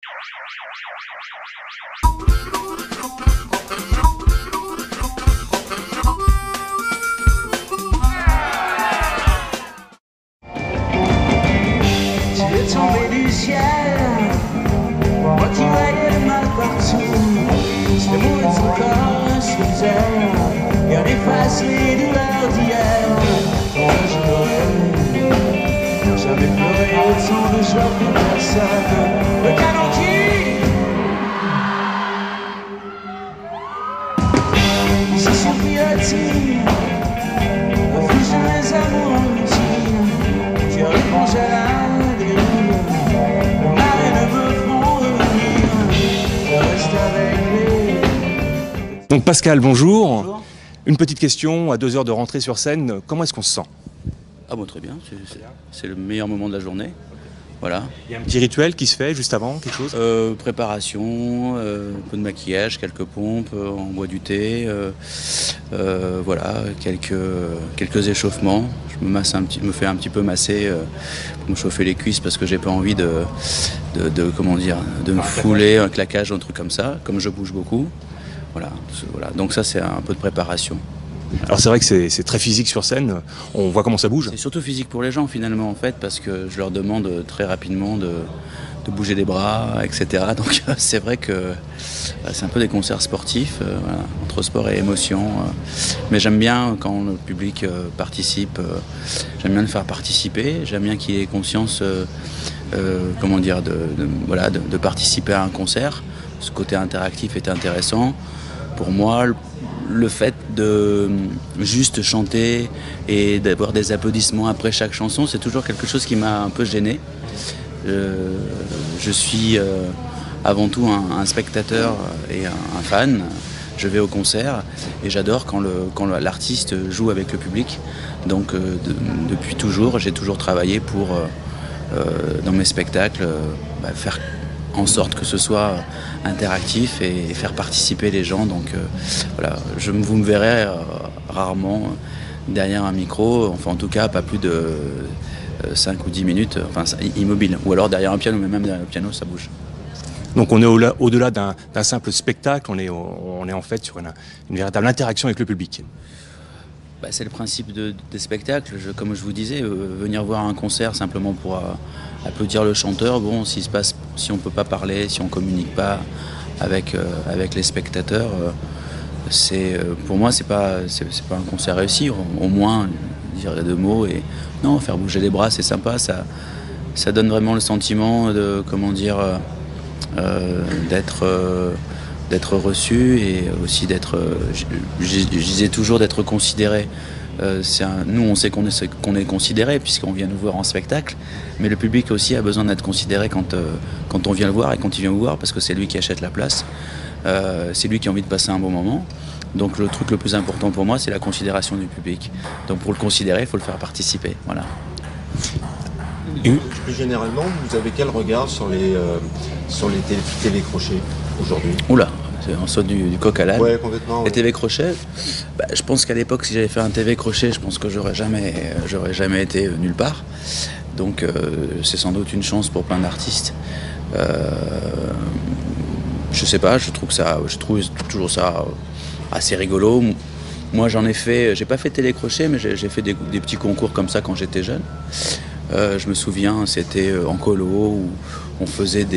Tu es tombé du ciel, moi qui voyais le mal partout. C'est le mot de ton corps sur terre, et on efface les douleurs d'hier. Moi j'aurais jamais pleuré autant de joie pour personne. Le canon qui se suffit refuse mes amours inutiles. Tu réponds à la dérive, les marées ne me font revenir. Je reste avec les... Donc Pascal, bonjour. Bonjour. Une petite question, à 2 heures de rentrée sur scène, comment est-ce qu'on se sent? Ah bon, très bien, c'est le meilleur moment de la journée. Voilà. Il y a un petit rituel qui se fait juste avant, quelque chose? Préparation, un peu de maquillage, quelques pompes, on boit du thé, voilà, quelques échauffements. Je me fais un petit peu masser pour me chauffer les cuisses parce que j'ai pas envie de me fouler, un claquage, un truc comme ça, comme je bouge beaucoup. Voilà. Donc ça, c'est un peu de préparation. Alors c'est vrai que c'est très physique sur scène, on voit comment ça bouge. C'est surtout physique pour les gens finalement en fait, parce que je leur demande très rapidement de bouger les bras, etc. Donc c'est vrai que c'est un peu des concerts sportifs, voilà, entre sport et émotion. Mais j'aime bien quand le public participe, j'aime bien le faire participer, j'aime bien qu'il ait conscience de participer à un concert. Ce côté interactif est intéressant. Pour moi, le fait de juste chanter et d'avoir des applaudissements après chaque chanson, c'est toujours quelque chose qui m'a un peu gêné. Je suis avant tout un spectateur et un fan. Je vais au concert et j'adore quand l'artiste joue avec le public. Donc depuis toujours, j'ai toujours travaillé pour, dans mes spectacles, faire en sorte que ce soit interactif et faire participer les gens. Donc voilà, vous me verrez rarement derrière un micro, enfin en tout cas pas plus de 5 ou 10 minutes, enfin immobile. Ou alors derrière un piano, mais même derrière le piano ça bouge. Donc on est au-delà d'un simple spectacle, on est en fait sur une véritable interaction avec le public. C'est le principe des spectacles, comme je vous disais, venir voir un concert simplement pour applaudir le chanteur, bon, si on ne peut pas parler, si on ne communique pas avec les spectateurs, pour moi c'est pas un concert réussi, au moins dire les 2 mots et non, faire bouger les bras c'est sympa, ça donne vraiment le sentiment de, d'être reçu et aussi je disais toujours d'être considéré. Nous on sait qu'on est considéré puisqu'on vient nous voir en spectacle, mais le public aussi a besoin d'être considéré quand on vient le voir et quand il vient vous voir parce que c'est lui qui achète la place, c'est lui qui a envie de passer un bon moment. Donc le truc le plus important pour moi c'est la considération du public. Donc pour le considérer il faut le faire participer. Voilà. Et plus généralement, vous avez quel regard sur les télécrochets aujourd'hui? Oula, on saute du coq à l'âne. Ouais, complètement. Les TV crochets, je pense qu'à l'époque, si j'avais fait un TV crochet, je pense que j'aurais jamais été nulle part. Donc c'est sans doute une chance pour plein d'artistes. Je sais pas, je trouve toujours ça assez rigolo. Moi j'en ai fait, j'ai pas fait télécrochet, mais j'ai fait des petits concours comme ça quand j'étais jeune. Je me souviens, c'était en colo où on faisait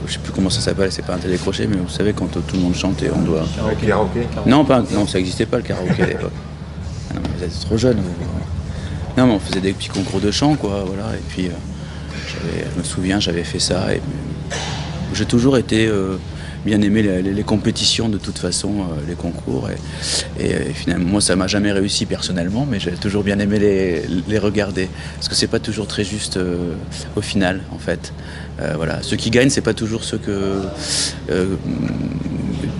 je sais plus comment ça s'appelle, c'est pas un télécrochet, mais vous savez quand tout le monde chante et on doit... Karaoké. Non, ça n'existait pas le karaoké à l'époque. Ah non, vous êtes trop jeune. Non, mais on faisait des petits concours de chant, quoi, voilà. Et puis, je me souviens, j'avais fait ça. Et j'ai toujours été bien aimé les compétitions de toute façon, les concours. Et finalement, moi, ça m'a jamais réussi personnellement, mais j'ai toujours bien aimé les regarder. Parce que c'est pas toujours très juste au final, en fait. Voilà. Ceux qui gagnent, c'est pas toujours ceux que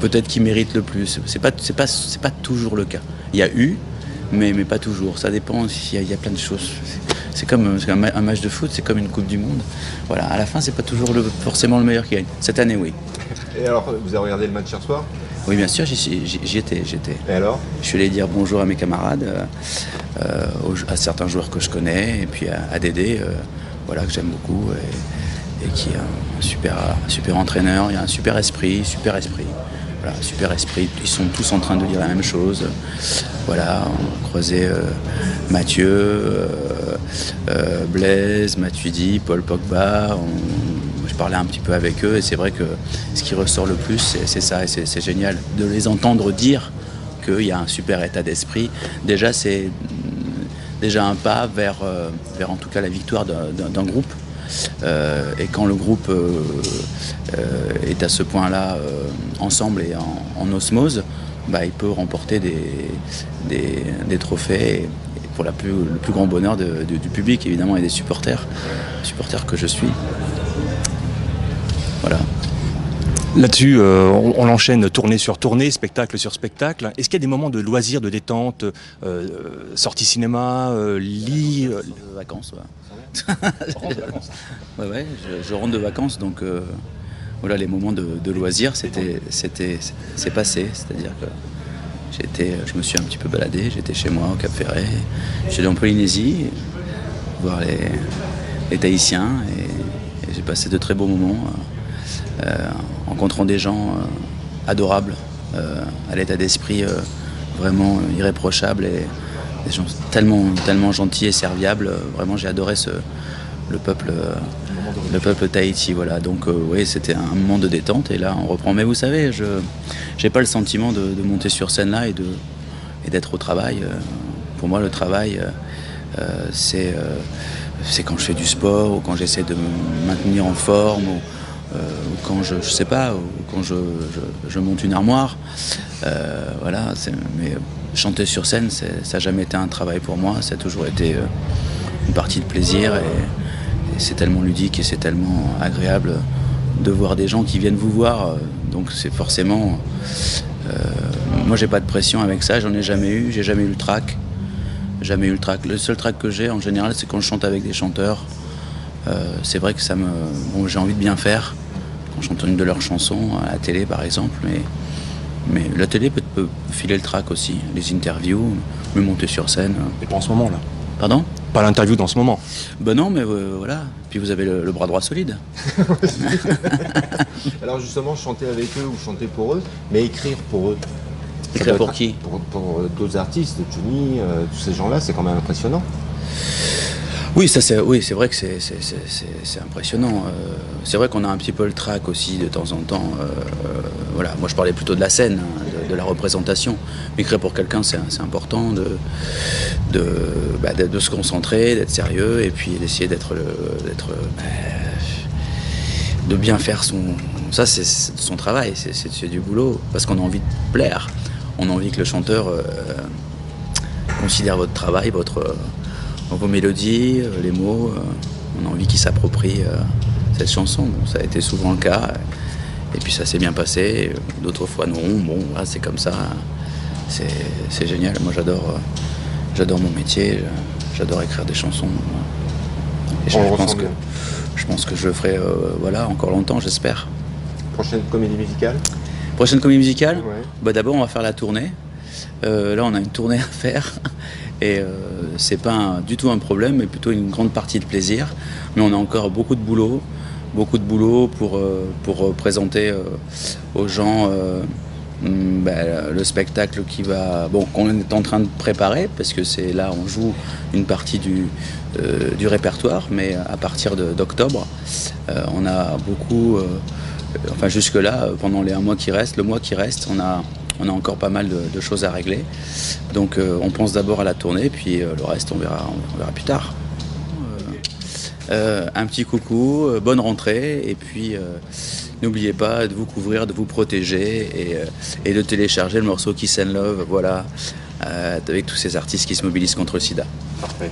peut-être qui méritent le plus. C'est pas toujours le cas. Il y a eu, mais pas toujours. Ça dépend. Il y a plein de choses. C'est comme un match de foot, c'est comme une Coupe du Monde. Voilà. À la fin, c'est pas toujours forcément le meilleur qui gagne. Cette année, oui. Et alors, vous avez regardé le match hier soir? Oui, bien sûr, j'y étais. Et alors? Je suis allé dire bonjour à mes camarades, à certains joueurs que je connais, et puis à Dédé, voilà, que j'aime beaucoup. et qui est un super entraîneur. Il y a un super esprit. Voilà, super esprit. Ils sont tous en train de dire la même chose. Voilà, on croisait Mathieu, Blaise, Matuidi, Paul Pogba. Je parlais un petit peu avec eux et c'est vrai que ce qui ressort le plus, c'est ça, et c'est génial de les entendre dire qu'il y a un super état d'esprit. Déjà, c'est déjà un pas vers en tout cas la victoire d'un groupe. Et quand le groupe est à ce point-là ensemble et en osmose, il peut remporter des trophées et pour le plus grand bonheur du public évidemment et des supporters que je suis. Voilà. Là-dessus, on enchaîne tournée sur tournée, spectacle sur spectacle. Est-ce qu'il y a des moments de loisirs, de détente, sortie cinéma, lit De vacances, ouais. Je rentre de vacances, donc voilà, les moments de loisirs, c'est passé. C'est-à-dire que je me suis un petit peu baladé, j'étais chez moi au Cap-Ferret, j'étais en Polynésie, voir les Tahitiens, et j'ai passé de très beaux moments. Rencontrant des gens adorables, à l'état d'esprit vraiment irréprochable et des gens tellement gentils et serviables. Vraiment, j'ai adoré le peuple Tahiti. Voilà. Donc oui, c'était un moment de détente et là on reprend. Mais vous savez, je n'ai pas le sentiment de monter sur scène là et d'être au travail. Pour moi, le travail, c'est quand je fais du sport ou quand j'essaie de me maintenir en forme. Ou quand je sais pas, ou quand je monte une armoire, voilà. Mais chanter sur scène, ça n'a jamais été un travail pour moi, ça a toujours été une partie de plaisir et c'est tellement ludique et c'est tellement agréable de voir des gens qui viennent vous voir. Donc c'est forcément, moi j'ai pas de pression avec ça, j'en ai jamais eu, j'ai jamais eu le trac. Jamais eu le trac. Le seul trac que j'ai en général, c'est quand je chante avec des chanteurs. C'est vrai que j'ai envie de bien faire quand je chante une de leurs chansons à la télé par exemple, mais la télé peut filer le trac aussi, les interviews, me monter sur scène. Et pas en ce moment là. Pardon ? Pas l'interview dans ce moment. Ben non, mais voilà. Puis vous avez le bras droit solide. Alors justement, chanter avec eux ou chanter pour eux, mais écrire pour eux. Écrire pour qui ? Pour d'autres artistes, Johnny, tous ces gens-là, c'est quand même impressionnant. Oui, c'est vrai que c'est impressionnant. C'est vrai qu'on a un petit peu le trac aussi de temps en temps. Voilà, moi je parlais plutôt de la scène, hein, de la représentation. Mais écrire pour quelqu'un, c'est important de se concentrer, d'être sérieux et puis d'essayer de bien faire ça, c'est son travail, c'est du boulot parce qu'on a envie de plaire. On a envie que le chanteur considère votre travail, vos mélodies, les mots. On a envie qu'il s'approprie cette chanson. Bon, ça a été souvent le cas. Et puis ça s'est bien passé. D'autres fois non. Bon, voilà, c'est comme ça. C'est génial. Moi j'adore mon métier. J'adore écrire des chansons. Et je pense que je le ferai encore longtemps, j'espère. Prochaine comédie musicale ? Prochaine comédie musicale ? Ouais. D'abord on va faire la tournée. Là on a une tournée à faire. Et c'est pas du tout un problème, mais plutôt une grande partie de plaisir. Mais on a encore beaucoup de boulot pour présenter aux gens le spectacle qu'on est en train de préparer, parce que c'est là on joue une partie du répertoire, mais à partir d'octobre, on a beaucoup, jusque-là, pendant le mois qui reste, on a encore pas mal de choses à régler. Donc on pense d'abord à la tournée, puis le reste on verra plus tard. Un petit coucou, bonne rentrée, et puis n'oubliez pas de vous couvrir, de vous protéger et de télécharger le morceau Kiss and Love, voilà, avec tous ces artistes qui se mobilisent contre le sida. Parfait.